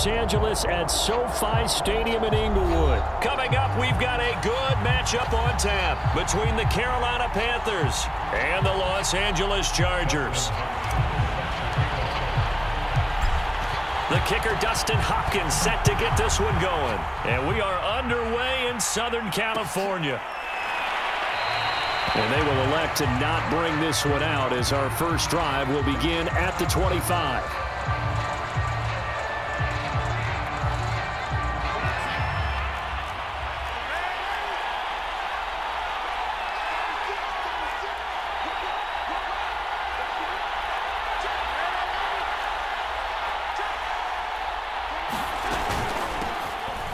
Los Angeles at SoFi Stadium in Inglewood. Coming up, we've got a good matchup on tap between the Carolina Panthers and the Los Angeles Chargers. The kicker, Dustin Hopkins, set to get this one going. And we are underway in Southern California. And they will elect to not bring this one out as our first drive will begin at the 25.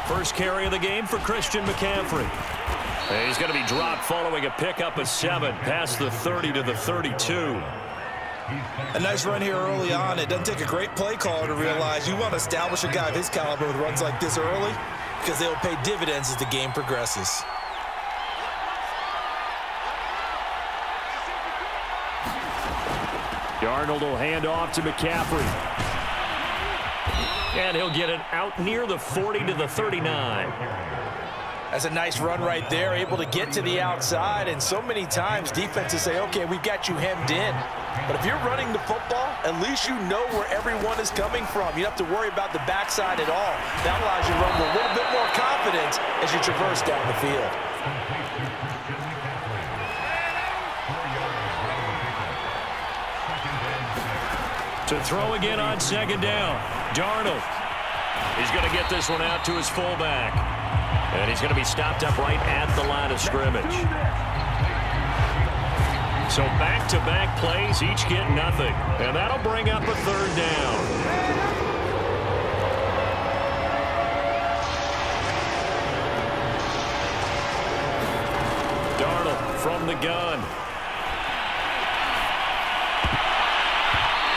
First carry of the game for Christian McCaffrey. He's going to be dropped following a pickup of 7 past the 30 to the 32. A nice run here early on. It doesn't take a great play caller to realize you want to establish a guy of his caliber with runs like this early because they'll pay dividends as the game progresses. Darnold will hand off to McCaffrey. And he'll get it out near the 40 to the 39. That's a nice run right there, able to get to the outside. And so many times defenses say, okay, we've got you hemmed in. But if you're running the football, at least you know where everyone is coming from. You don't have to worry about the backside at all. That allows you to run with a little bit more confidence as you traverse down the field. To throw again on second down. Darnold. He's going to get this one out to his fullback. And he's going to be stopped up right at the line of scrimmage. So back-to-back plays, each get nothing. And that'll bring up a third down. Darnold from the gun.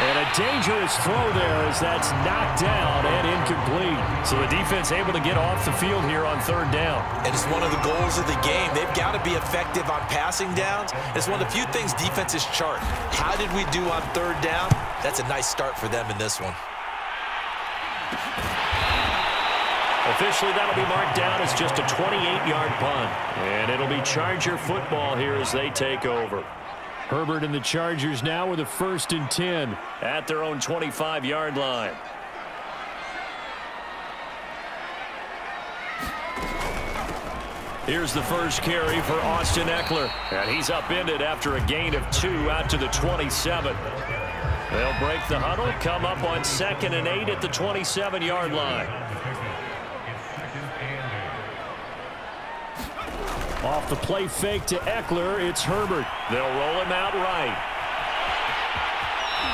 And a dangerous throw there as that's knocked down and incomplete. So the defense able to get off the field here on third down. And it's one of the goals of the game. They've got to be effective on passing downs. It's one of the few things defenses chart. How did we do on third down? That's a nice start for them in this one. Officially, that'll be marked down as just a 28-yard punt. And it'll be Charger football here as they take over. Herbert and the Chargers now with a 1st and 10 at their own 25-yard line. Here's the first carry for Austin Eckler. And he's upended after a gain of 2 out to the 27. They'll break the huddle, come up on 2nd and 8 at the 27-yard line. Off the play fake to Eckler, it's Herbert. They'll roll him out right.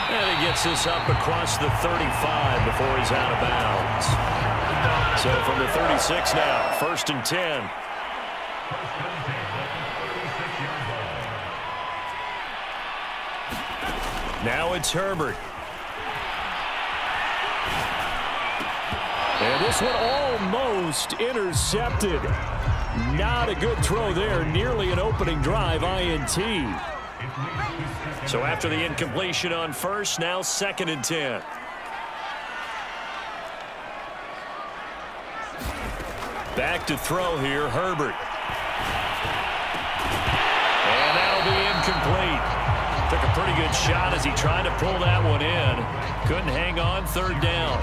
And he gets this up across the 35 before he's out of bounds. So from the 36 now, 1st and 10. Now it's Herbert. And this one almost intercepted. Not a good throw there. Nearly an opening drive, INT. So after the incompletion on first, now 2nd and 10. Back to throw here, Herbert. And that'll be incomplete. Took a pretty good shot as he tried to pull that one in. Couldn't hang on, 3rd down.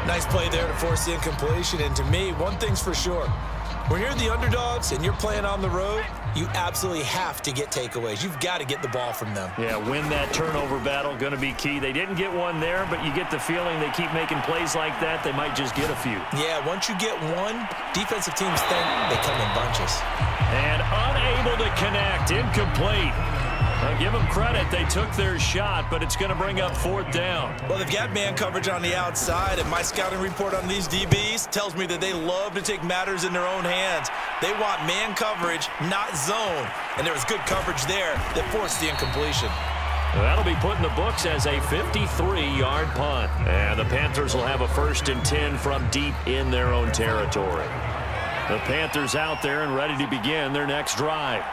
Nice play there to force the incompletion. And to me, one thing's for sure. When you're the underdogs and you're playing on the road, you absolutely have to get takeaways. You've got to get the ball from them. Yeah, win that turnover battle, going to be key. They didn't get one there, but you get the feeling they keep making plays like that, they might just get a few. Yeah, once you get one, defensive teams think they come in bunches. And unable to connect, incomplete. I'll give them credit. They took their shot, but it's going to bring up 4th down. Well, they've got man coverage on the outside, and my scouting report on these DBs tells me that they love to take matters in their own hands. They want man coverage, not zone. And there was good coverage there that forced the incompletion. That'll be put in the books as a 53-yard punt. And the Panthers will have a 1st and 10 from deep in their own territory. The Panthers out there and ready to begin their next drive.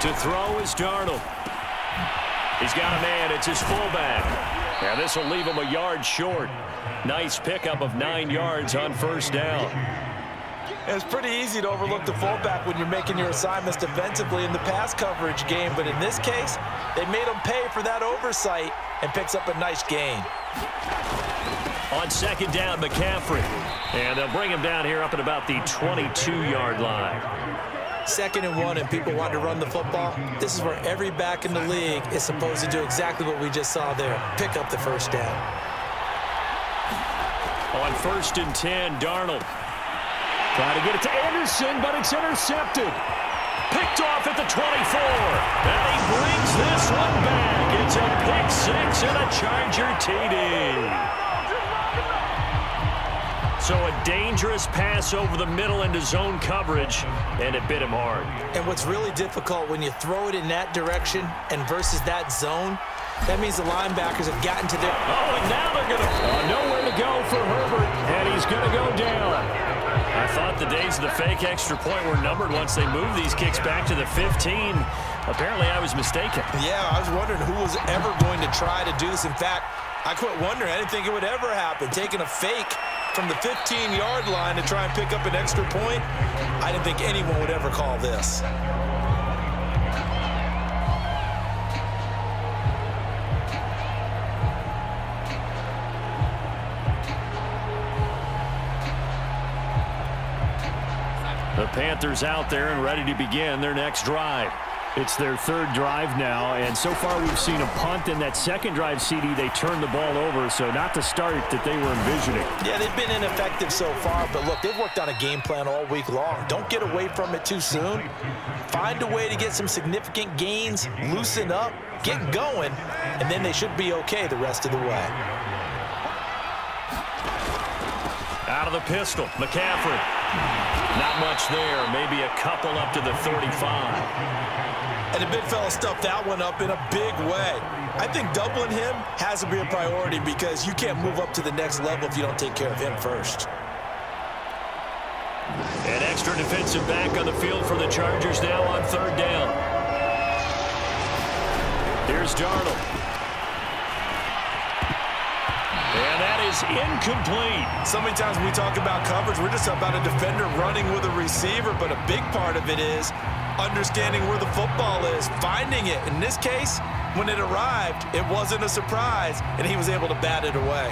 To throw is Darnold. He's got a man. It's his fullback. And this will leave him a yard short. Nice pickup of 9 yards on first down. It's pretty easy to overlook the fullback when you're making your assignments defensively in the pass coverage game, but in this case, they made him pay for that oversight and picks up a nice gain. On second down, McCaffrey. And they'll bring him down here up at about the 22-yard line. 2nd and 1, and people want to run the football. This is where every back in the league is supposed to do exactly what we just saw there. Pick up the first down. On 1st and 10, Darnold. Trying to get it to Anderson, but it's intercepted. Picked off at the 24. And he brings this one back. It's a pick 6 and a Charger TD. So a dangerous pass over the middle into zone coverage, and it bit him hard. And what's really difficult when you throw it in that direction and versus that zone, that means the linebackers have gotten to their... Oh, and now they're going to... nowhere to go for Herbert, and he's going to go down. I thought the days of the fake extra point were numbered once they moved these kicks back to the 15. Apparently, I was mistaken. Yeah, I was wondering who was ever going to try to do this. In fact, I quit wondering. I didn't think it would ever happen. Taking a fake from the 15-yard line to try and pick up an extra point, I didn't think anyone would ever call this. The Panthers out there and ready to begin their next drive. It's their 3rd drive now, and so far we've seen a punt. In that 2nd drive, CD, they turned the ball over, so not the start that they were envisioning. Yeah, they've been ineffective so far, but look, they've worked on a game plan all week long. Don't get away from it too soon. Find a way to get some significant gains, loosen up, get going, and then they should be okay the rest of the way. Out of the pistol, McCaffrey. Not much there, maybe a couple up to the 35. And the big fella stuffed that one up in a big way. I think doubling him has to be a priority because you can't move up to the next level if you don't take care of him first. An extra defensive back on the field for the Chargers now on 3rd down. Here's Darnold. And that is incomplete. So many times when we talk about coverage, we're just about a defender running with a receiver, but a big part of it is understanding where the football is, finding it. In this case, when it arrived, it wasn't a surprise, and he was able to bat it away.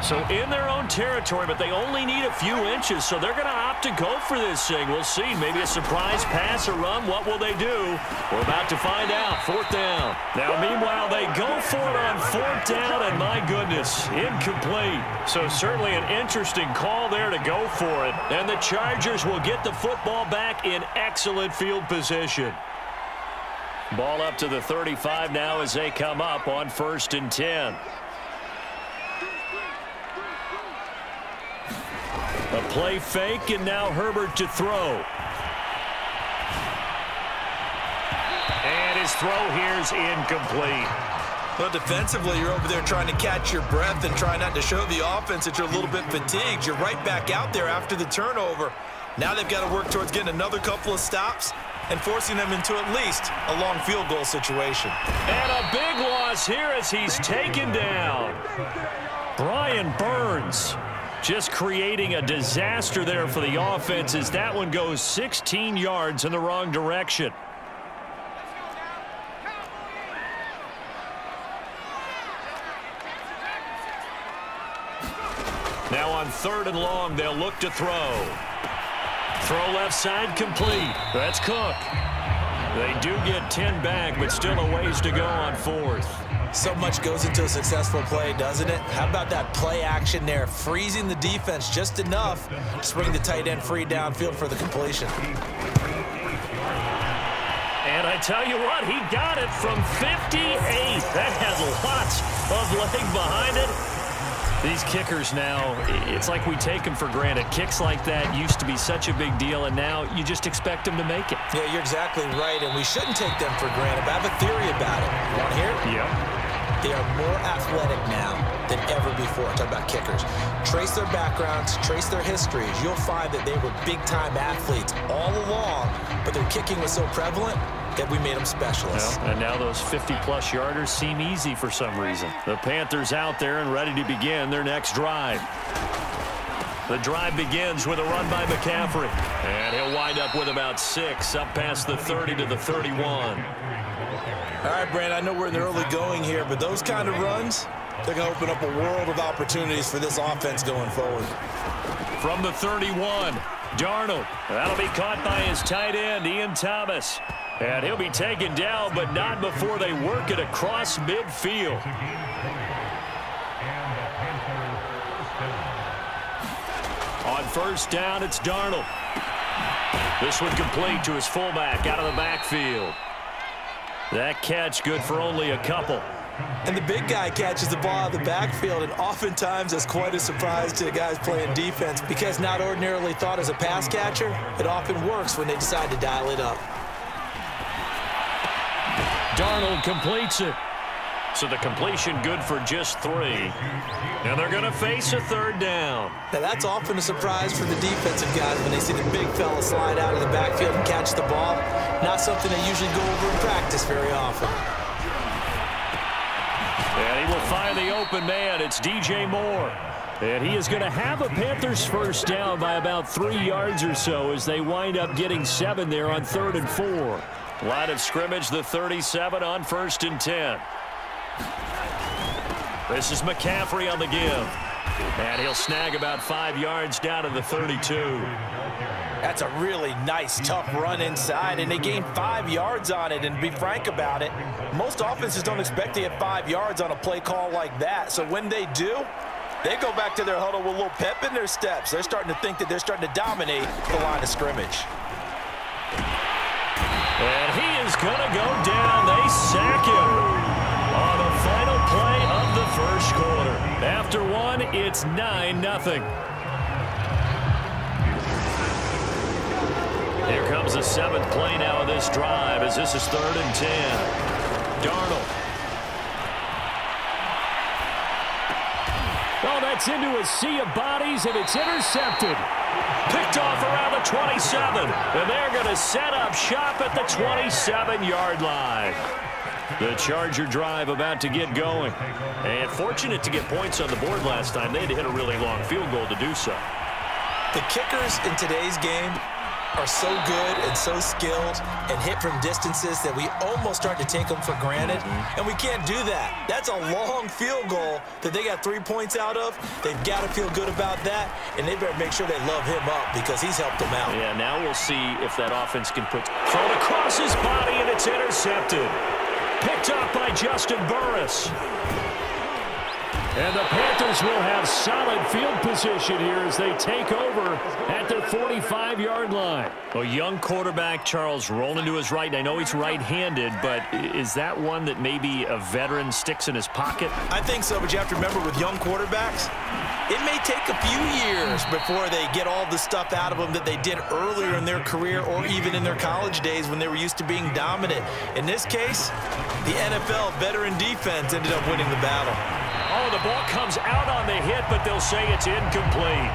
So in their own territory, but they only need a few inches, so they're going to opt to go for this thing. We'll see. Maybe a surprise pass or run. What will they do? We're about to find out. 4th down. Now, meanwhile, they go for it on 4th down, and my goodness, incomplete. So certainly an interesting call there to go for it. And the Chargers will get the football back in excellent field position. Ball up to the 35 now as they come up on 1st and 10. A play fake, and now Herbert to throw. And his throw here is incomplete. Well, defensively, you're over there trying to catch your breath and try not to show the offense that you're a little bit fatigued. You're right back out there after the turnover. Now they've got to work towards getting another couple of stops and forcing them into at least a long field goal situation. And a big loss here as he's taken down. Brian Burns just creating a disaster there for the offense as that one goes 16 yards in the wrong direction. Now on 3rd and long, they'll look to throw. Throw left side complete. That's Cook. They do get 10 back, but still a ways to go on 4th. So much goes into a successful play, doesn't it? How about that play action there, freezing the defense just enough to bring the tight end free downfield for the completion. And I tell you what, he got it from 58. That has lots of leg behind it. These kickers now, it's like we take them for granted. Kicks like that used to be such a big deal, and now you just expect them to make it. Yeah, you're exactly right, and we shouldn't take them for granted. But I have a theory about it. You want to hear it? Yeah. They are more athletic now than ever before. Talk about kickers. Trace their backgrounds, trace their histories. You'll find that they were big-time athletes all along, but their kicking was so prevalent, that we made them specialists. Well, and now those 50-plus yarders seem easy for some reason. The Panthers out there and ready to begin their next drive. The drive begins with a run by McCaffrey. And he'll wind up with about 6, up past the 30 to the 31. All right, Brandon, I know we're in the early going here, but those kind of runs, they're going to open up a world of opportunities for this offense going forward. From the 31, Darnold. That'll be caught by his tight end, Ian Thomas. And he'll be taken down, but not before they work it across midfield. On first down, it's Darnold. This one complete to his fullback out of the backfield. That catch good for only a couple. And the big guy catches the ball out of the backfield, and oftentimes that's quite a surprise to the guys playing defense because not ordinarily thought as a pass catcher, it often works when they decide to dial it up. Darnold completes it. So the completion good for just 3. And they're going to face a third down. Now that's often a surprise for the defensive guys when they see the big fella slide out of the backfield and catch the ball. Not something they usually go over in practice very often. And he will find the open man. It's DJ Moore. And he is going to have a Panthers first down by about 3 yards or so as they wind up getting 7 there on 3rd and 4. Line of scrimmage, the 37 on 1st and 10. This is McCaffrey on the give. And he'll snag about 5 yards down to the 32. That's a really nice, tough run inside, and they gained 5 yards on it. And to be frank about it, most offenses don't expect to get 5 yards on a play call like that. So when they do, they go back to their huddle with a little pep in their steps. They're starting to think that they're starting to dominate the line of scrimmage. And he is going to go down. They sack him on the final play of the first quarter. After one, it's 9-0. Here comes the 7th play now of this drive as this is 3rd and 10. Darnold. Oh, that's into a sea of bodies, and it's intercepted. Picked off around the 27, and they're going to set up shop at the 27-yard line. The Charger drive about to get going. And fortunate to get points on the board last time. They had to hit a really long field goal to do so. The kickers in today's game are so good and so skilled and hit from distances that we almost start to take them for granted, and we can't do that. That's a long field goal that they got 3 points out of. They've got to feel good about that, and they better make sure they love him up because he's helped them out. Yeah, now we'll see if that offense can put thrown across his body, and it's intercepted. Picked up by Justin Burris. And the Panthers will have solid field position here as they take over at their 45-yard line. A young quarterback, Charles, rolling to his right. I know he's right-handed, but is that one that maybe a veteran sticks in his pocket? I think so, but you have to remember with young quarterbacks, it may take a few years before they get all the stuff out of them that they did earlier in their career or even in their college days when they were used to being dominant. In this case, the NFL veteran defense ended up winning the battle. Oh, the ball comes out on the hit, but they'll say it's incomplete.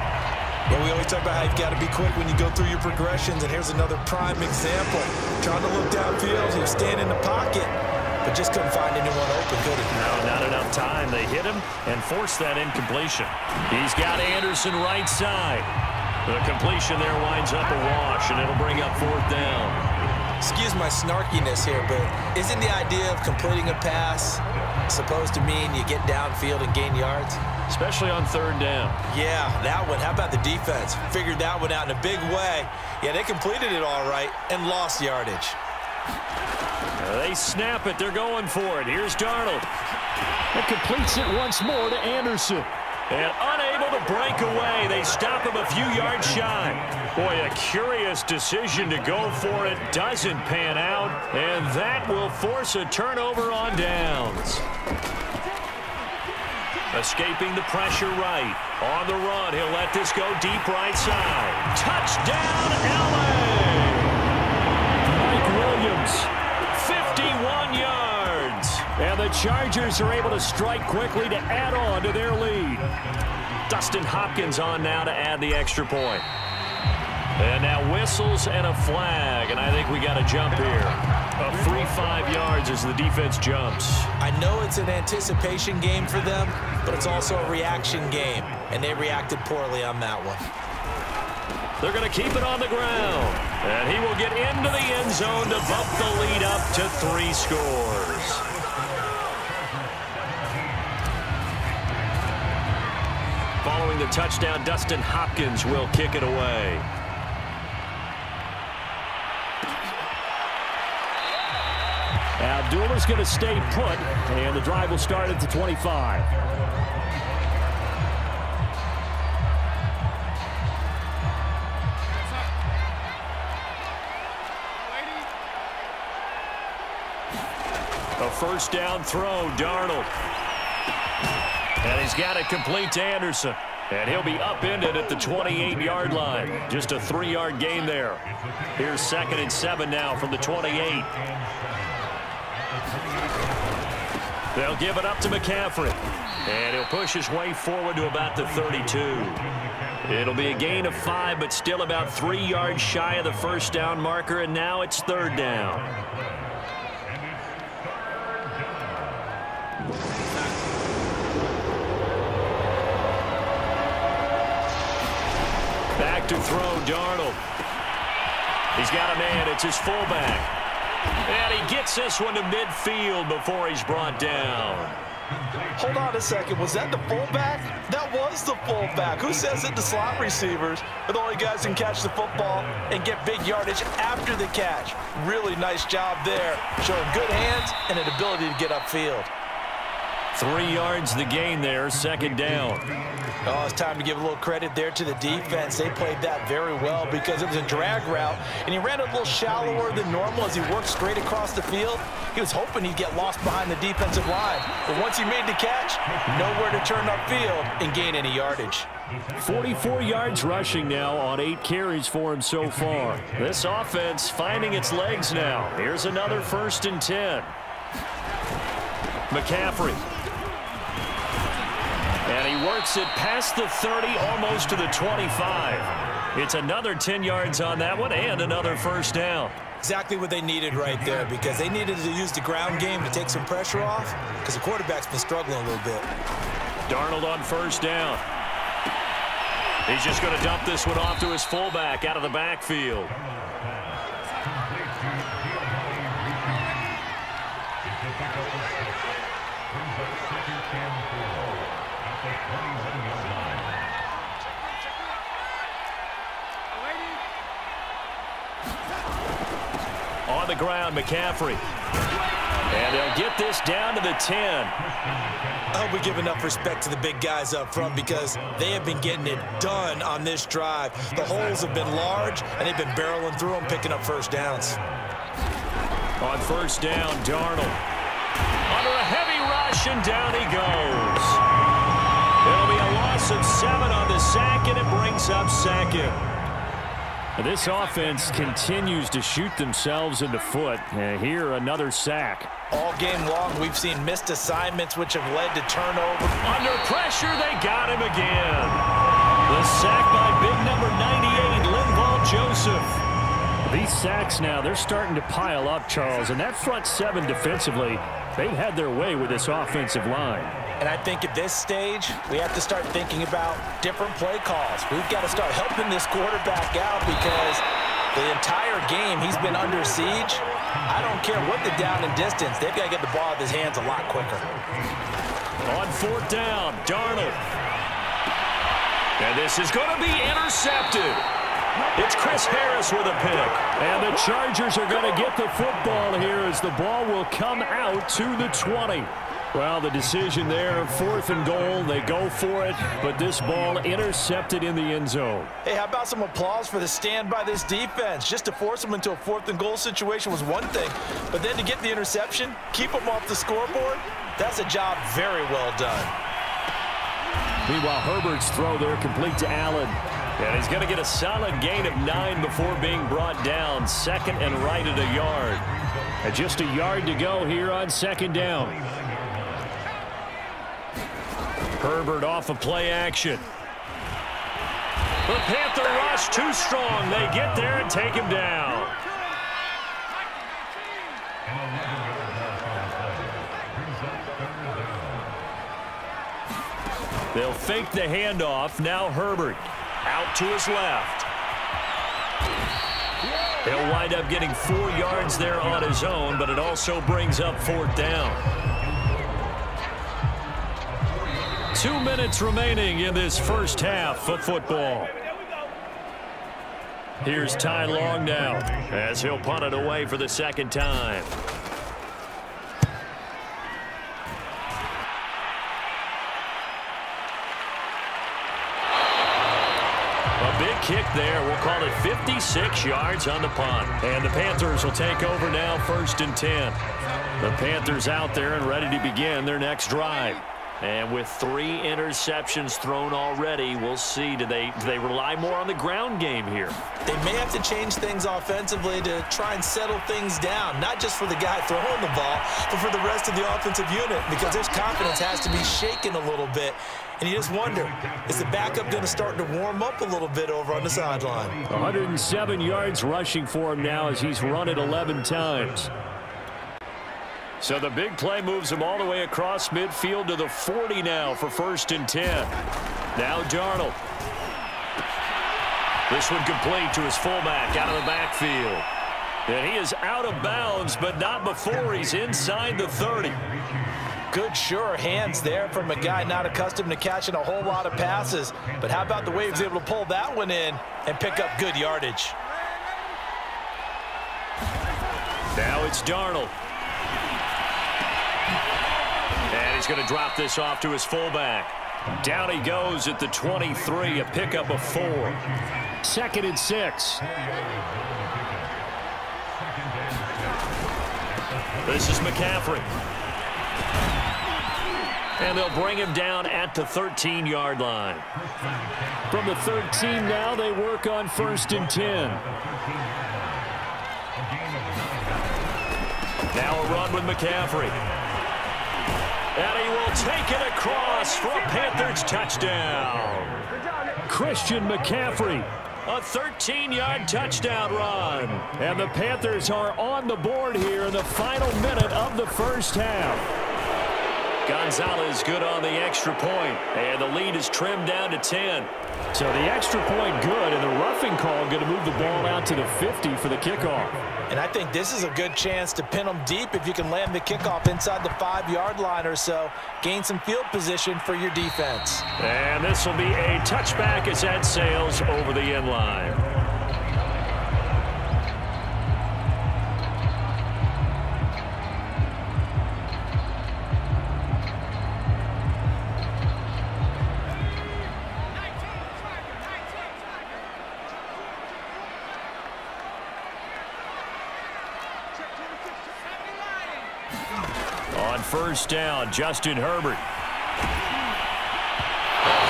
Yeah, we always talk about how you've got to be quick when you go through your progressions, and here's another prime example. Trying to look downfield, he was staying in the pocket, but just couldn't find anyone open, could he? No, not enough time. They hit him and forced that incompletion. He's got Anderson right side. The completion there winds up a wash, and it'll bring up 4th down. Excuse my snarkiness here, but isn't the idea of completing a pass supposed to mean you get downfield and gain yards? Especially on 3rd down. Yeah, that one. How about the defense? Figured that one out in a big way. Yeah, they completed it all right and lost yardage. They snap it. They're going for it. Here's Darnold. That completes it once more to Anderson. And unable to break away. They stop him a few yards shy. Boy, a curious decision to go for it. Doesn't pan out. And that will force a turnover on downs. Escaping the pressure right. On the run, he'll let this go deep right side. Touchdown, L.A. Mike Williams, 51 yards. And the Chargers are able to strike quickly to add on to their lead. Dustin Hopkins on now to add the extra point. And now whistles and a flag, and I think we got a jump here. A free 5 yards as the defense jumps. I know it's an anticipation game for them, but it's also a reaction game, and they reacted poorly on that one. They're going to keep it on the ground, and he will get into the end zone to bump the lead up to 3 scores. Following the touchdown, Dustin Hopkins will kick it away. Abdullah's going to stay put, and the drive will start at the 25. A first down throw, Darnold. And he's got it complete to Anderson. And he'll be upended at the 28-yard line. Just a 3-yard gain there. Here's 2nd and 7 now from the 28. They'll give it up to McCaffrey. And he'll push his way forward to about the 32. It'll be a gain of 5, but still about 3 yards shy of the first down marker, and now it's 3rd down. Back to throw, Darnold. He's got a man. It's his fullback. And he gets this one to midfield before he's brought down. Hold on a second. Was that the fullback? That was the fullback. Who says that the slot receivers are the only guys who can catch the football and get big yardage after the catch? Really nice job there, showing good hands and an ability to get upfield. 3 yards the gain there, 2nd down. Oh, it's time to give a little credit there to the defense. They played that very well because it was a drag route, and he ran a little shallower than normal as he worked straight across the field. He was hoping he'd get lost behind the defensive line. But once he made the catch, nowhere to turn upfield and gain any yardage. 44 yards rushing now on 8 carries for him so far. This offense finding its legs now. Here's another 1st and 10. McCaffrey. And he works it past the 30, almost to the 25. It's another 10 yards on that one and another 1st down. Exactly what they needed right there, because they needed to use the ground game to take some pressure off, because the quarterback's been struggling a little bit. Darnold on 1st down. He's just going to dump this one off to his fullback out of the backfield. On the ground, McCaffrey. And they'll get this down to the 10. I hope we give enough respect to the big guys up front, because they have been getting it done on this drive. The holes have been large, and they've been barreling through them, picking up 1st downs. On 1st down, Darnold. Under a heavy rush, and down he goes. It'll be a loss of 7 on the sack, and it brings up 2nd. This offense continues to shoot themselves in the foot. Here, another sack. All game long, we've seen missed assignments, which have led to turnover. Under pressure, they got him again. The sack by big number 98, Linval Joseph. These sacks now, they're starting to pile up, Charles. And that front 7 defensively, they've had their way with this offensive line. And I think at this stage, we have to start thinking about different play calls. We've got to start helping this quarterback out, because the entire game he's been under siege. I don't care what the down and distance. They've got to get the ball out of his hands a lot quicker. On 4th down, Darnold. And this is going to be intercepted. It's Chris Harris with a pick. And the Chargers are going to get the football here as the ball will come out to the 20. Well, the decision there, 4th and goal, they go for it, but this ball intercepted in the end zone. Hey, how about some applause for the stand by this defense? Just to force them into a 4th and goal situation was one thing, but then to get the interception, keep them off the scoreboard, that's a job very well done. Meanwhile, Herbert's throw there complete to Allen. And he's going to get a solid gain of 9 before being brought down. 2nd and right at a yard. And just a yard to go here on 2nd down. Herbert off of play action. The Panther rush too strong. They get there and take him down. They'll fake the handoff. Now Herbert out to his left. He'll wind up getting 4 yards there on his own, but it also brings up 4th down. 2 minutes remaining in this first half of football. Here's Ty Long now as he'll punt it away for the second time. Big kick there. We'll call it 56 yards on the punt. And the Panthers will take over now, 1st and 10. The Panthers out there and ready to begin their next drive. And with 3 interceptions thrown already, we'll see. Do they rely more on the ground game here? They may have to change things offensively to try and settle things down, not just for the guy throwing the ball, but for the rest of the offensive unit, because their confidence has to be shaken a little bit. And you just wonder, is the backup going to start to warm up a little bit over on the sideline? 107 yards rushing for him now as he's run it 11 times. So the big play moves him all the way across midfield to the 40 now for 1st and 10. Now Darnold. This one complete to his fullback out of the backfield. And he is out of bounds, but not before he's inside the 30. Good, sure hands there from a guy not accustomed to catching a whole lot of passes. But how about the way he was able to pull that one in and pick up good yardage? Now it's Darnold. And he's going to drop this off to his fullback. Down he goes at the 23, a pickup of 4. 2nd and 6. This is McCaffrey. And they'll bring him down at the 13-yard line. From the 13 now, they work on 1st and 10. Now a run with McCaffrey. And he will take it across for a Panthers touchdown. Christian McCaffrey, a 13-yard touchdown run. And the Panthers are on the board here in the final minute of the first half. Gonzalez good on the extra point, and the lead is trimmed down to 10. So the extra point good, and the roughing call going to move the ball out to the 50 for the kickoff. And I think this is a good chance to pin them deep if you can land the kickoff inside the 5-yard line or so. Gain some field position for your defense. And this will be a touchback as that sails over the end line. On 1st down, Justin Herbert. A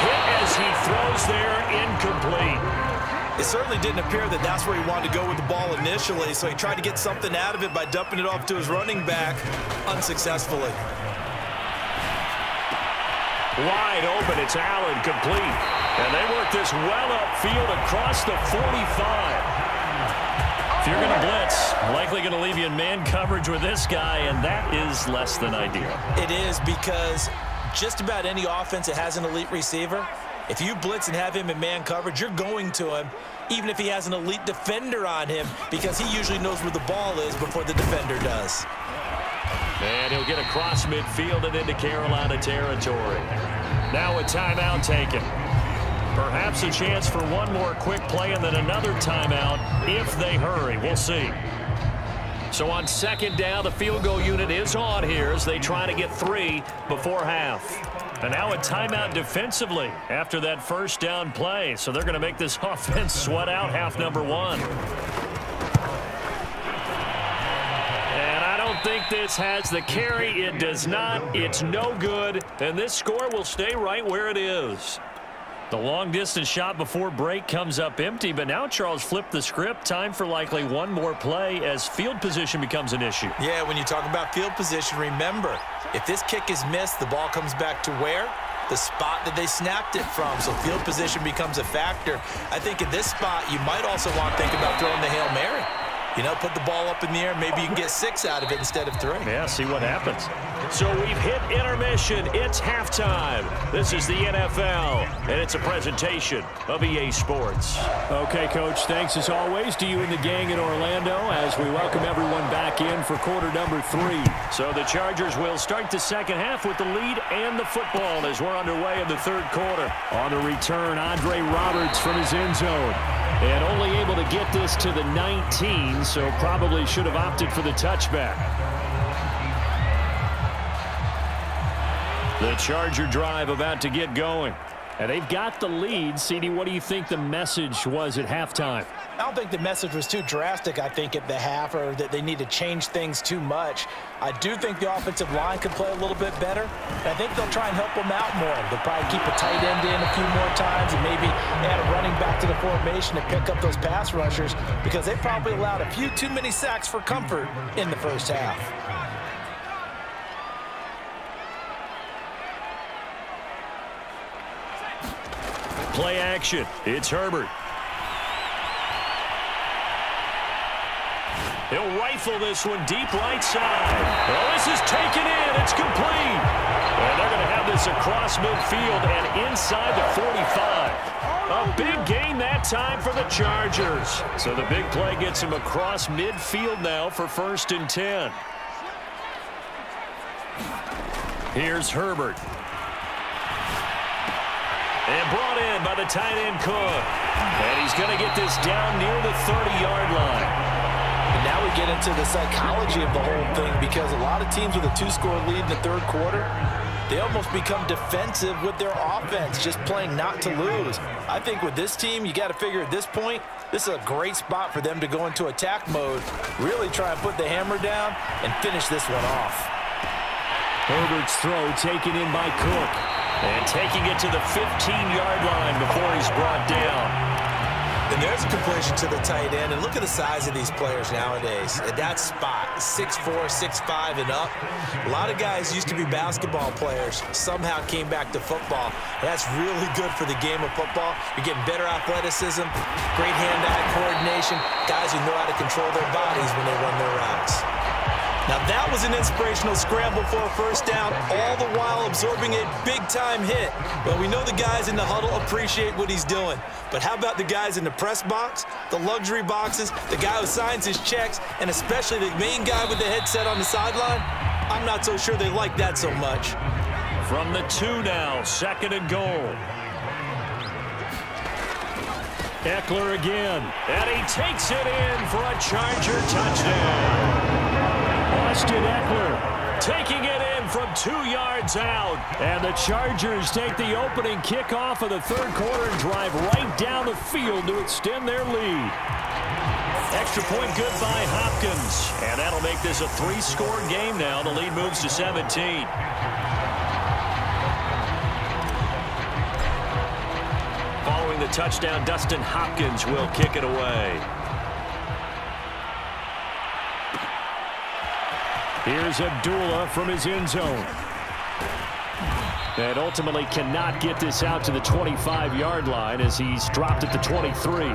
hit as he throws there, incomplete. It certainly didn't appear that that's where he wanted to go with the ball initially, so he tried to get something out of it by dumping it off to his running back unsuccessfully. Wide open, it's Allen, complete. And they work this well upfield across the 45. If you're going to blitz, likely going to leave you in man coverage with this guy, and that is less than ideal. It is, because just about any offense that has an elite receiver, if you blitz and have him in man coverage, you're going to him, even if he has an elite defender on him, because he usually knows where the ball is before the defender does. And he'll get across midfield and into Carolina territory. Now a timeout taken. Perhaps a chance for one more quick play and then another timeout if they hurry. We'll see. So on 2nd down, the field goal unit is on here as they try to get 3 before half. And now a timeout defensively after that 1st down play. So they're going to make this offense sweat out half number 1. And I don't think this has the carry. It does not. It's no good. And this score will stay right where it is. The long-distance shot before break comes up empty, but now Charles flipped the script. Time for likely one more play as field position becomes an issue. Yeah, when you talk about field position, remember, if this kick is missed, the ball comes back to where? the spot that they snapped it from. So field position becomes a factor. I think in this spot, you might also want to think about throwing the Hail Mary. You know, put the ball up in the air. Maybe you can get 6 out of it instead of 3. Yeah, see what happens. So we've hit intermission. It's halftime. This is the NFL, and it's a presentation of EA Sports. Okay, Coach, thanks as always to you and the gang in Orlando as we welcome everyone back in for quarter number 3. So the Chargers will start the second half with the lead and the football as we're underway in the third quarter. On the return, Andre Roberts from his end zone. And only able to get this to the 19, so probably should have opted for the touchback. The Charger drive about to get going. And they've got the lead. CD, what do you think the message was at halftime? I don't think the message was too drastic, I think, at the half, or that they need to change things too much. I do think the offensive line could play a little bit better. And I think they'll try and help them out more. They'll probably keep a tight end in a few more times and maybe add a running back to the formation to pick up those pass rushers because they probably allowed a few too many sacks for comfort in the first half. Play action. It's Herbert. He'll rifle this one deep right side. Well, this is taken in. It's complete. And they're going to have this across midfield and inside the 45. A big gain that time for the Chargers. So the big play gets him across midfield now for 1st and 10. Here's Herbert. And brought in by the tight end Cook. And he's going to get this down near the 30-yard line. And now we get into the psychology of the whole thing because a lot of teams with a 2-score lead in the third quarter, they almost become defensive with their offense, just playing not to lose. I think with this team, you got to figure at this point, this is a great spot for them to go into attack mode, really try and put the hammer down and finish this one off. Herbert's throw taken in by Cook. And taking it to the 15-yard line before he's brought down. And there's a completion to the tight end. And look at the size of these players nowadays. At that spot, 6'4", 6'5", and up. A lot of guys used to be basketball players, somehow came back to football. And that's really good for the game of football. You're getting better athleticism, great hand-eye coordination, guys who know how to control their bodies when they run their routes. Now that was an inspirational scramble for a first down, all the while absorbing a big-time hit. Well, we know the guys in the huddle appreciate what he's doing. But how about the guys in the press box, the luxury boxes, the guy who signs his checks, and especially the main guy with the headset on the sideline? I'm not so sure they like that so much. From the 2 now, 2nd and goal. Eckler again. And he takes it in for a Charger touchdown. Austin Eckler taking it in from 2 yards out. And the Chargers take the opening kickoff of the third quarter and drive right down the field to extend their lead. Extra point good by Hopkins. And that'll make this a 3-score game now. The lead moves to 17. Following the touchdown, Dustin Hopkins will kick it away. Here's Abdullah from his end zone. And ultimately cannot get this out to the 25-yard line as he's dropped at the 23.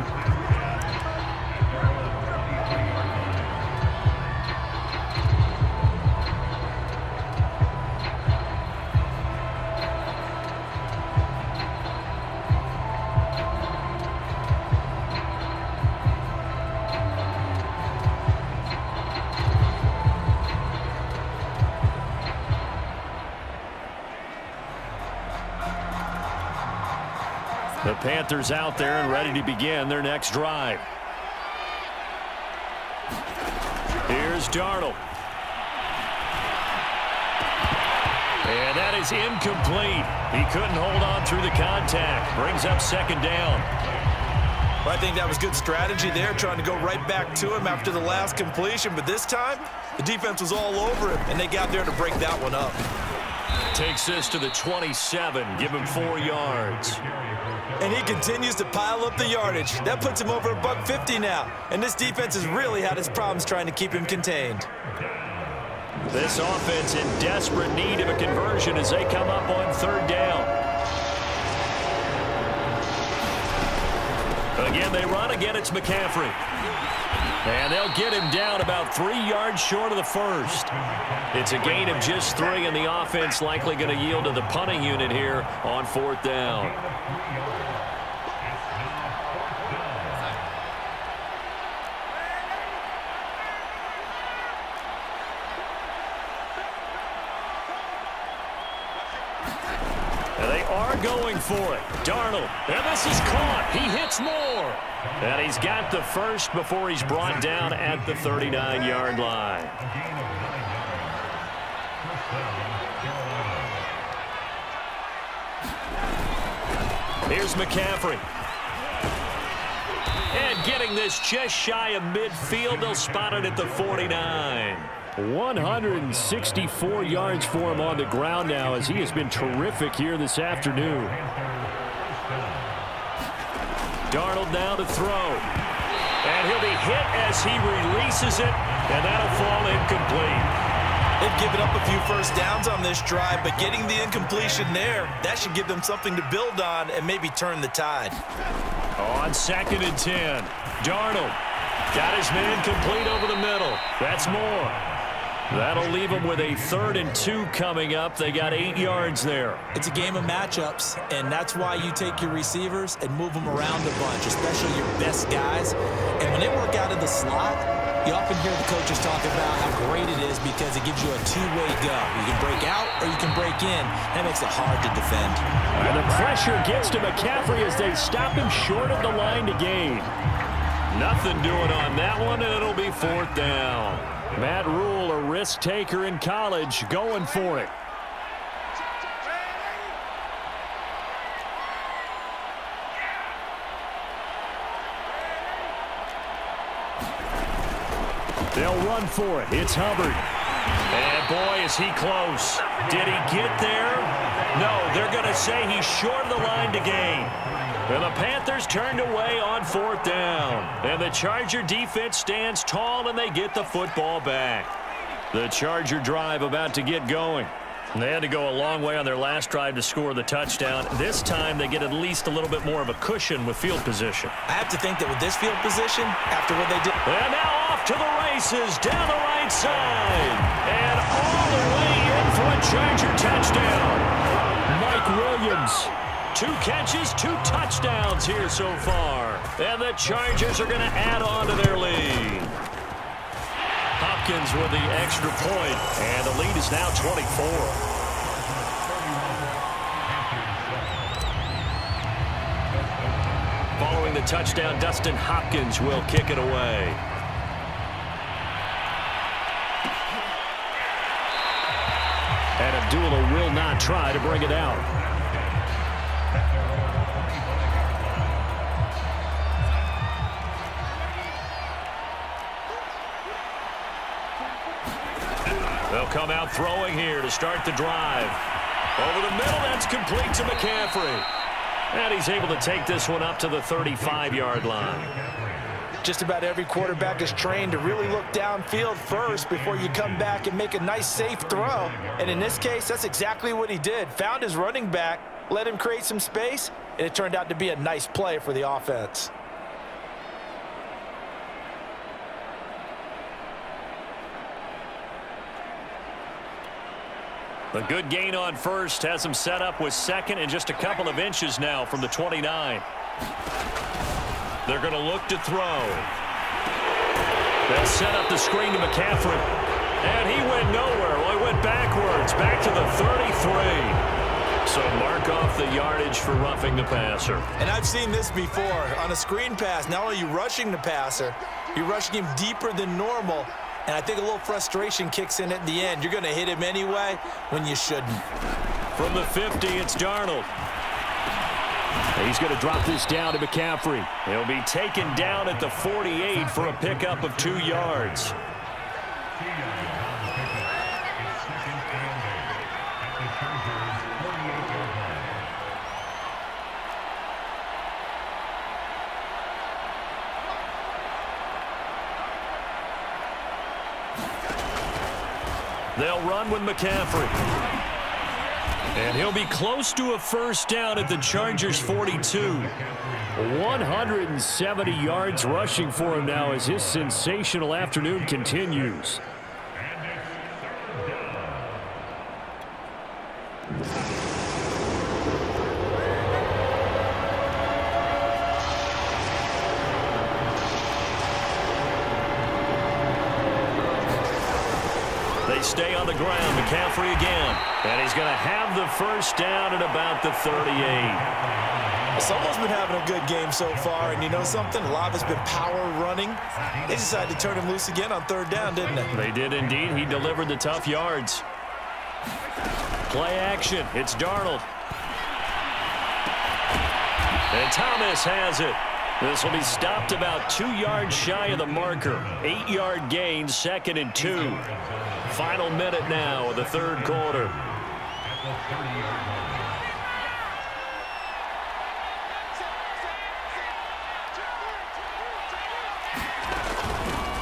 The Panthers out there and ready to begin their next drive. Here's Darnold. And that is incomplete. He couldn't hold on through the contact. Brings up 2nd down. Well, I think that was good strategy there, trying to go right back to him after the last completion. But this time, the defense was all over him, and they got there to break that one up. Takes this to the 27. Give him 4 yards. And he continues to pile up the yardage. That puts him over $150 now. And this defense has really had its problems trying to keep him contained. This offense in desperate need of a conversion as they come up on 3rd down. Again, they run. Again, it's McCaffrey. And they'll get him down about 3 yards short of the first. It's a gain of just 3, and the offense likely going to yield to the punting unit here on 4th down. And they are going for it. Darnold, and this is caught. He hits more. And he's got the first before he's brought down at the 39-yard line. Here's McCaffrey. And getting this just shy of midfield, they'll spot it at the 49. 164 yards for him on the ground now, as he has been terrific here this afternoon. Darnold now to throw. And he'll be hit as he releases it, and that'll fall incomplete. They've given up a few first downs on this drive, but getting the incompletion there, that should give them something to build on and maybe turn the tide. On 2nd and 10, Darnold got his man complete over the middle. That's more. That'll leave them with a 3rd and 2 coming up. They got 8 yards there. It's a game of matchups, and that's why you take your receivers and move them around a bunch, especially your best guys. And when they work out of the slot, you often hear the coaches talk about how great it is because it gives you a two-way go. You can break out or you can break in. That makes it hard to defend. And the pressure gets to McCaffrey as they stop him short of the line to gain. Nothing doing on that one, and it'll be 4th down. Matt Rule, a risk taker in college, going for it. They'll run for it. It's Hubbard. And boy, is he close. Did he get there? No, they're going to say he's short of the line to gain. And the Panthers turned away on 4th down. And the Charger defense stands tall, and they get the football back. The Charger drive about to get going. They had to go a long way on their last drive to score the touchdown. This time they get at least a little bit more of a cushion with field position. I have to think that with this field position, after what they did. And now off to the races, down the right side. And all the way in for a Charger touchdown. Mike Williams. 2 catches, 2 touchdowns here so far. And the Chargers are going to add on to their lead. Hopkins with the extra point, and the lead is now 24. Following the touchdown, Dustin Hopkins will kick it away. And Abdullah will not try to bring it out. They'll come out throwing here to start the drive. Over the middle, that's complete to McCaffrey. And he's able to take this one up to the 35-yard line. Just about every quarterback is trained to really look downfield first before you come back and make a nice, safe throw. And in this case, that's exactly what he did. Found his running back, let him create some space, and it turned out to be a nice play for the offense. A good gain on first has him set up with 2nd and just a couple of inches now from the 29. They're going to look to throw. They'll set up the screen to McCaffrey. And he went nowhere. Well, he went backwards, back to the 33. So mark off the yardage for roughing the passer. And I've seen this before. On a screen pass, not only are you rushing the passer, you're rushing him deeper than normal. And I think a little frustration kicks in at the end. You're going to hit him anyway when you shouldn't. From the 50, it's Darnold. He's going to drop this down to McCaffrey. He'll be taken down at the 48 for a pickup of 2 yards. They'll run with McCaffrey. And he'll be close to a first down at the Chargers' 42. 170 yards rushing for him now as his sensational afternoon continues. They stay on the ground. McCaffrey again. And he's going to have the first down at about the 38. Someone's been having a good game so far, and you know something? A lot of it's been power running. They decided to turn him loose again on third down, didn't they? They did indeed. He delivered the tough yards. Play action. It's Darnold. And Thomas has it. This will be stopped about 2 yards shy of the marker. 8-yard gain, 2nd and 2. Final minute now of the third quarter.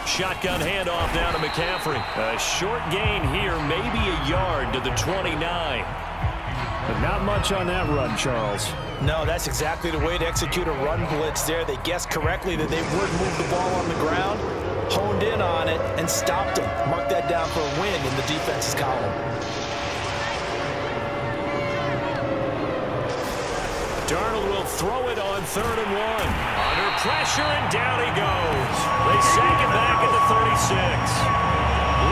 Shotgun handoff down to McCaffrey. A short gain here, maybe a yard to the 29. But not much on that run, Charles. No, that's exactly the way to execute a run blitz there. They guessed correctly that they would move the ball on the ground, honed in on it, and stopped them. Mark that down for a win in the defense's column. Darnold will throw it on 3rd and 1. Under pressure, and down he goes. They sack it back at the 36.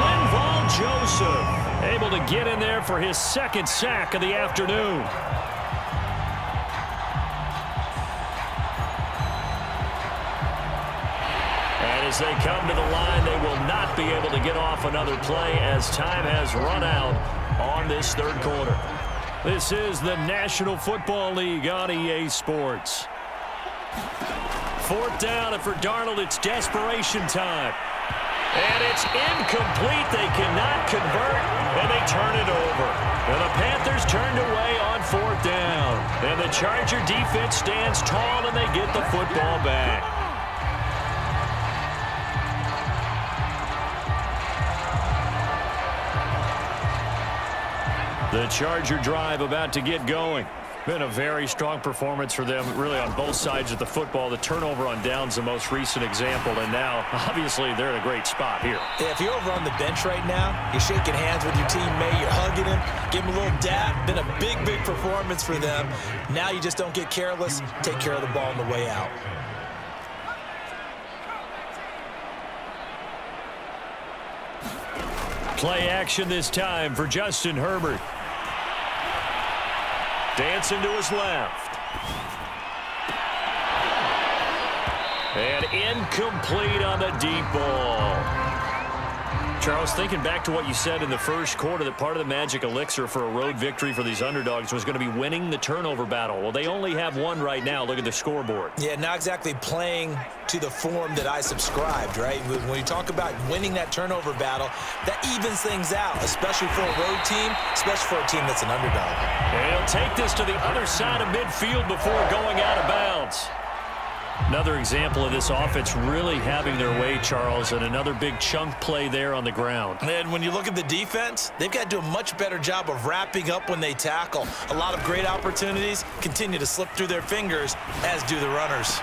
Linval Joseph able to get in there for his 2nd sack of the afternoon. And as they come to the line, they will not be able to get off another play as time has run out on this third quarter. This is the National Football League on EA Sports. 4th down, and for Darnold, it's desperation time. And it's incomplete. They cannot convert, and they turn it over. And the Panthers turned away on 4th down. And the Charger defense stands tall, and they get the football back. The Charger drive about to get going. Been a very strong performance for them, really, on both sides of the football. The turnover on downs, the most recent example, and now, obviously, they're in a great spot here. Yeah, if you're over on the bench right now, you're shaking hands with your teammate, you're hugging him, give him a little dap. Been a big, big performance for them. Now you just don't get careless. Take care of the ball on the way out. Play action this time for Justin Herbert. Dancing to his left. And incomplete on the deep ball. Charles, thinking back to what you said in the first quarter, that part of the magic elixir for a road victory for these underdogs was going to be winning the turnover battle. Well, they only have one right now. Look at the scoreboard. Yeah, not exactly playing to the form that I subscribed, right? When you talk about winning that turnover battle, that evens things out, especially for a road team, especially for a team that's an underdog. And he'll take this to the other side of midfield before going out of bounds. Another example of this offense really having their way, Charles, and another big chunk play there on the ground. And when you look at the defense, they've got to do a much better job of wrapping up when they tackle. A lot of great opportunities continue to slip through their fingers, as do the runners.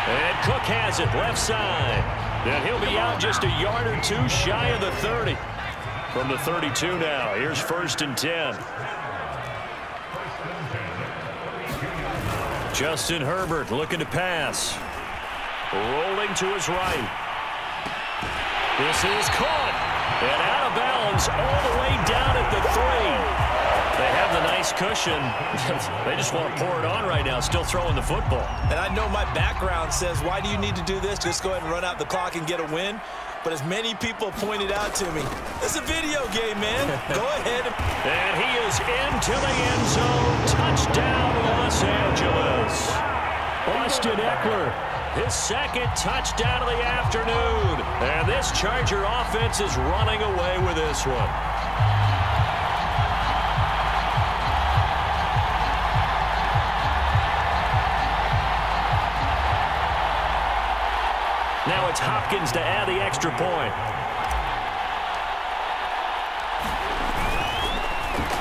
And Cook has it, left side. And he'll be out just a yard or two shy of the 30. From the 32 now, here's 1st and 10. Justin Herbert looking to pass. Rolling to his right. This is caught. And out of bounds all the way down at the 3. They have the nice cushion. They just want to pour it on right now, still throwing the football. And I know my background says, why do you need to do this? Just go ahead and run out the clock and get a win. But as many people pointed out to me, it's a video game, man. Go ahead. And he is into the end zone. Touchdown, Los Angeles. Austin Eckler, his 2nd touchdown of the afternoon. And this Charger offense is running away with this one. Now it's Hopkins to add the extra point.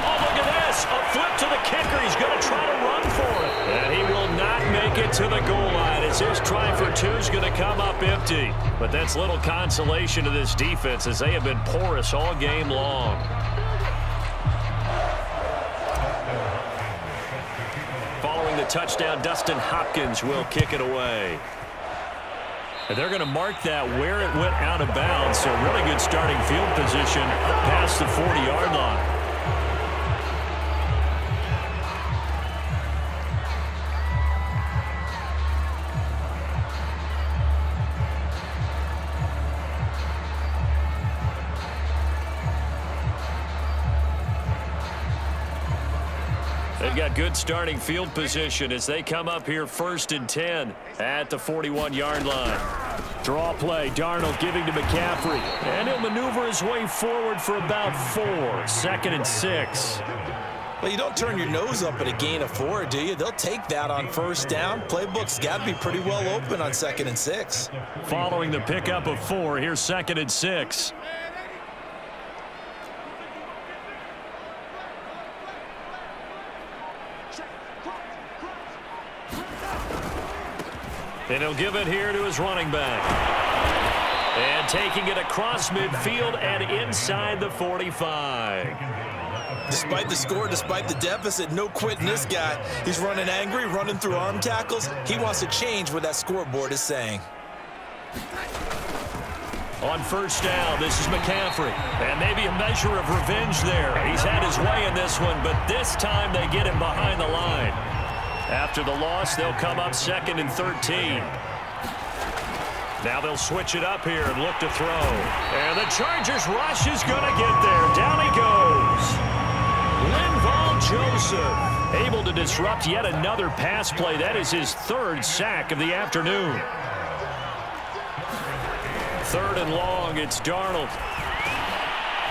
Oh, look at that. the kicker. He's going to try to run for it. And he will not make it to the goal line as his try for two is going to come up empty. But that's little consolation to this defense as they have been porous all game long. Following the touchdown, Dustin Hopkins will kick it away. And they're going to mark that where it went out of bounds. So really good starting field position up past the 40-yard line. They've got good starting field position as they come up here 1st and 10 at the 41-yard line. Draw play, Darnold giving to McCaffrey. And he'll maneuver his way forward for about 4. 2nd and 6. Well, you don't turn your nose up at a gain of 4, do you? They'll take that on 1st down. Playbook's got to be pretty well open on 2nd and 6. Following the pickup of 4, here's 2nd and 6. And he'll give it here to his running back. And taking it across midfield and inside the 45. Despite the score, despite the deficit, no quitting this guy. He's running angry, running through arm tackles. He wants to change what that scoreboard is saying. On 1st down, this is McCaffrey. And maybe a measure of revenge there. He's had his way in this one, but this time they get him behind the line. After the loss, they'll come up 2nd and 13. Now they'll switch it up here and look to throw. And the Chargers rush is going to get there. Down he goes. Linval Joseph able to disrupt yet another pass play. That is his 3rd sack of the afternoon. 3rd and long, it's Darnold.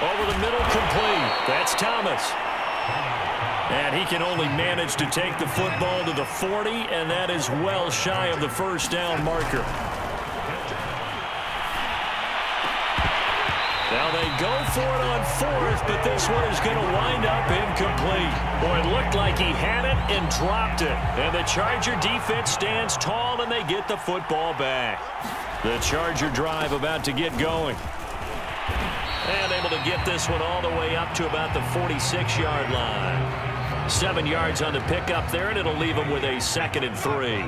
Over the middle, complete. That's Thomas. And he can only manage to take the football to the 40, and that is well shy of the 1st down marker. Now they go for it on 4th, but this one is going to wind up incomplete. Boy, it looked like he had it and dropped it. And the Charger defense stands tall, and they get the football back. The Charger drive about to get going. And able to get this one all the way up to about the 46-yard line. 7 yards on the pickup there, and it'll leave him with a 2nd and 3.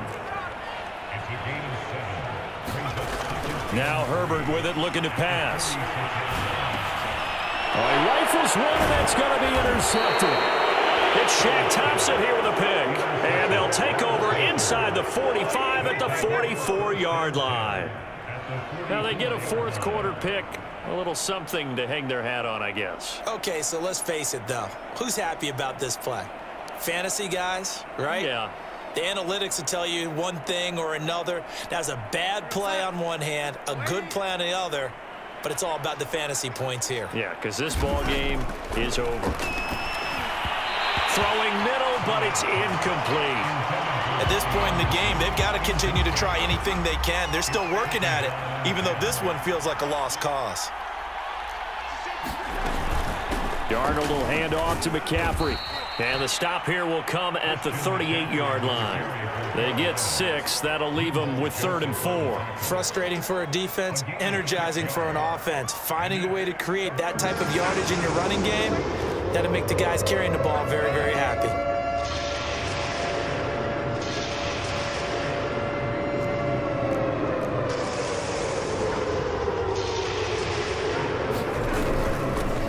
Now Herbert with it, looking to pass. Oh, he rifles one, and that's going to be intercepted. It's Shaq Thompson here with a pick. And they'll take over inside the 45 at the 44-yard line. Now they get a 4th quarter pick. A little something to hang their hat on, I guess. Okay, so let's face it, though. Who's happy about this play? Fantasy guys, right? Yeah. The analytics will tell you one thing or another. That's a bad play on one hand, a good play on the other, but it's all about the fantasy points here. Yeah, because this ball game is over. Throwing middle, but it's incomplete. At this point in the game, they've got to continue to try anything they can. They're still working at it, even though this one feels like a lost cause. Darnold will hand off to McCaffrey. And the stop here will come at the 38-yard line. They get 6. That'll leave them with 3rd and 4. Frustrating for a defense, energizing for an offense. Finding a way to create that type of yardage in your running game, that'll make the guys carrying the ball very, very happy.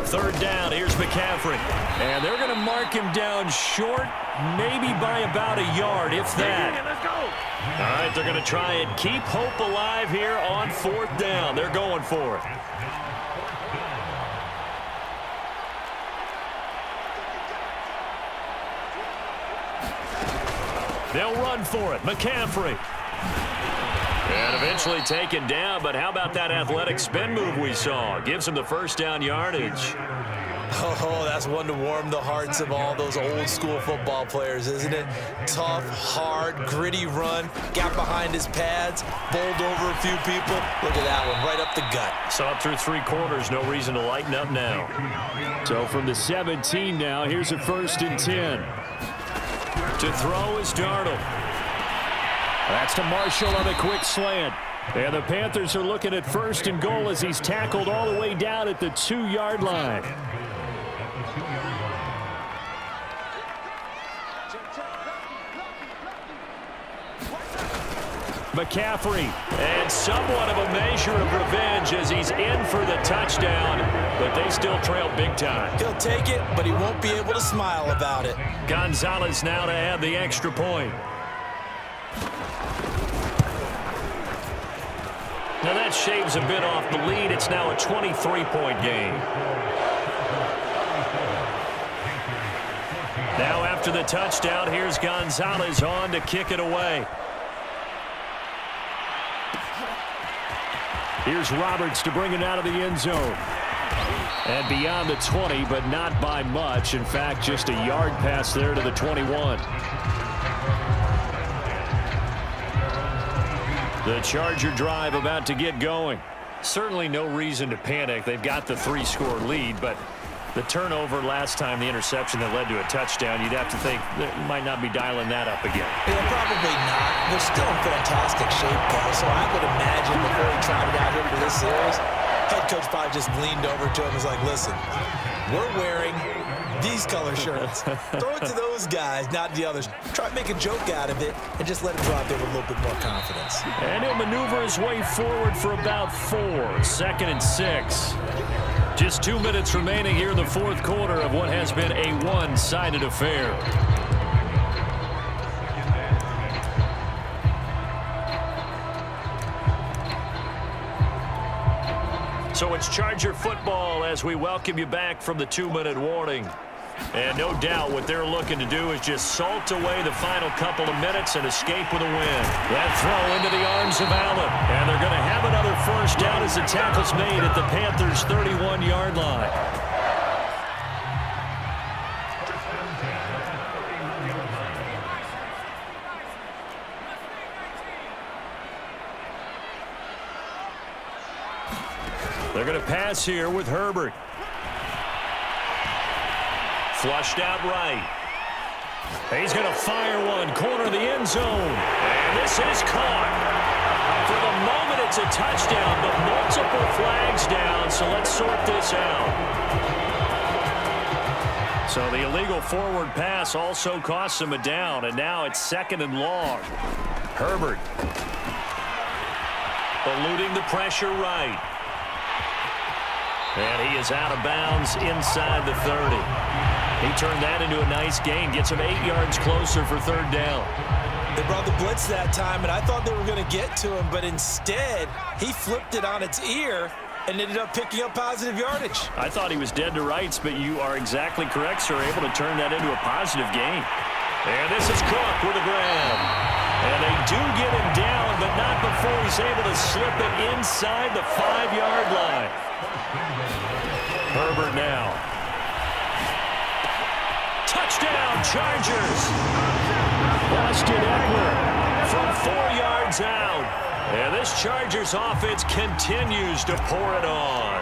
Third down, here's McCaffrey. And they're going to mark him down short, maybe by about a yard, if that. Let's go. All right, they're going to try and keep hope alive here on 4th down. They're going for it. They'll run for it. McCaffrey. And eventually taken down, but how about that athletic spin move we saw? Gives him the 1st down yardage. Oh, that's one to warm the hearts of all those old-school football players, isn't it? Tough, hard, gritty run, got behind his pads, bowled over a few people. Look at that one, right up the gut. Saw it through 3 quarters, no reason to lighten up now. So from the 17 now, here's a 1st and 10. To throw is Darnold. That's to Marshall on a quick slant. And the Panthers are looking at 1st and goal as he's tackled all the way down at the 2-yard line. McCaffrey. And somewhat of a measure of revenge as he's in for the touchdown, but they still trail big time. He'll take it, but he won't be able to smile about it. Gonzalez now to add the extra point. Now that shaves a bit off the lead. It's now a 23-point game. Now after the touchdown, here's Gonzalez on to kick it away. Here's Roberts to bring it out of the end zone. And beyond the 20, but not by much. In fact, just a yard pass there to the 21. The Charger drive about to get going. Certainly no reason to panic. They've got the 3-score lead, but the turnover last time, the interception that led to a touchdown, you'd have to think that might not be dialing that up again. Yeah, probably not. They're still in fantastic shape, though, so I would imagine before he trotted out here for this series, head coach probably just leaned over to him and was like, listen, we're wearing these color shirts. Throw it to those guys, not the others. Try to make a joke out of it and just let him go out there with a little bit more confidence. And he'll maneuver his way forward for about 4. 2nd and 6. Just 2 minutes remaining here in the 4th quarter of what has been a one-sided affair. So it's Charger football as we welcome you back from the 2-minute warning. And no doubt what they're looking to do is just salt away the final couple of minutes and escape with a win. That throw into the arms of Allen. And they're going to have another 1st down as the tackle's made at the Panthers' 31-yard line. They're going to pass here with Herbert. Flushed out right. He's going to fire one. Corner of the end zone. And this is caught. For the moment, it's a touchdown, but multiple flags down, so let's sort this out. So the illegal forward pass also costs him a down, and now it's 2nd and long. Herbert. Eluding the pressure right. And he is out of bounds inside the 30. He turned that into a nice gain. Gets him 8 yards closer for 3rd down. They brought the blitz that time, and I thought they were going to get to him, but instead, he flipped it on its ear and ended up picking up positive yardage. I thought he was dead to rights, but you are exactly correct, sir. Able to turn that into a positive gain. And this is Cook with a grab. And they do get him down, but not before he's able to slip it inside the 5-yard line. Herbert now. Touchdown, Chargers. Austin Eckler from 4 yards out. And this Chargers offense continues to pour it on.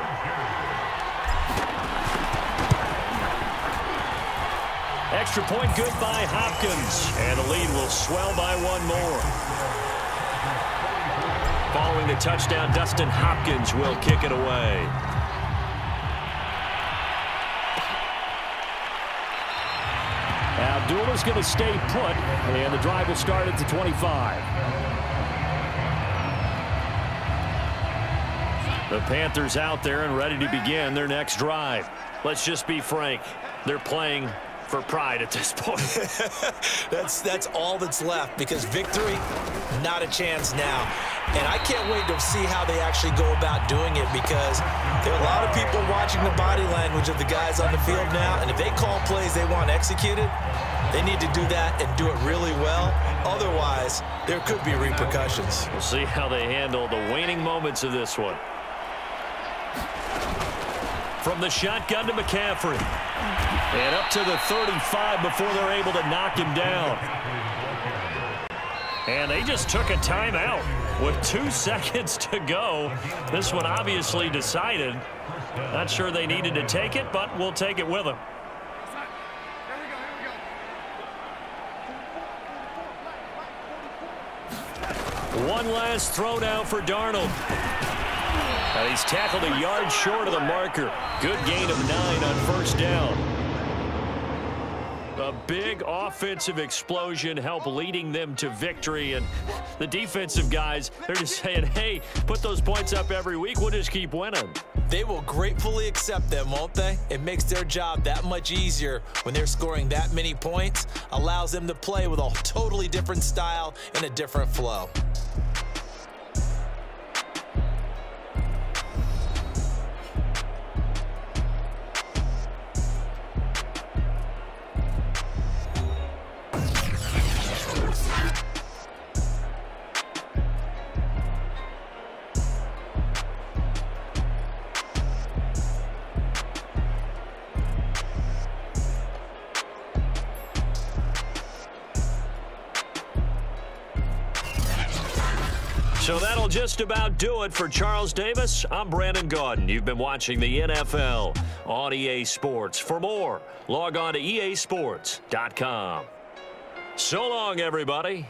Extra point good by Hopkins. And the lead will swell by 1 more. Following the touchdown, Dustin Hopkins will kick it away. Abdullah's going to stay put, and the drive will start at the 25. The Panthers out there and ready to begin their next drive. Let's just be frank. They're playing for pride at this point. That's all that's left, because victory, not a chance now. And I can't wait to see how they actually go about doing it, because there are a lot of people watching the body language of the guys on the field now, and if they call plays they want executed, they need to do that and do it really well. Otherwise, there could be repercussions. We'll see how they handle the waning moments of this one. From the shotgun to McCaffrey. And up to the 35 before they're able to knock him down. And they just took a timeout with 2 seconds to go. This one obviously decided. Not sure they needed to take it, but we'll take it with them. One last throw now for Darnold. And he's tackled a yard short of the marker. Good gain of 9 on first down. A big offensive explosion helped leading them to victory. And the defensive guys, they're just saying, hey, put those points up every week. We'll just keep winning. They will gratefully accept them, won't they? It makes their job that much easier when they're scoring that many points. Allows them to play with a totally different style and a different flow. So that'll just about do it for Charles Davis. I'm Brandon Gaudin. You've been watching the NFL on EA Sports. For more, log on to easports.com. So long, everybody.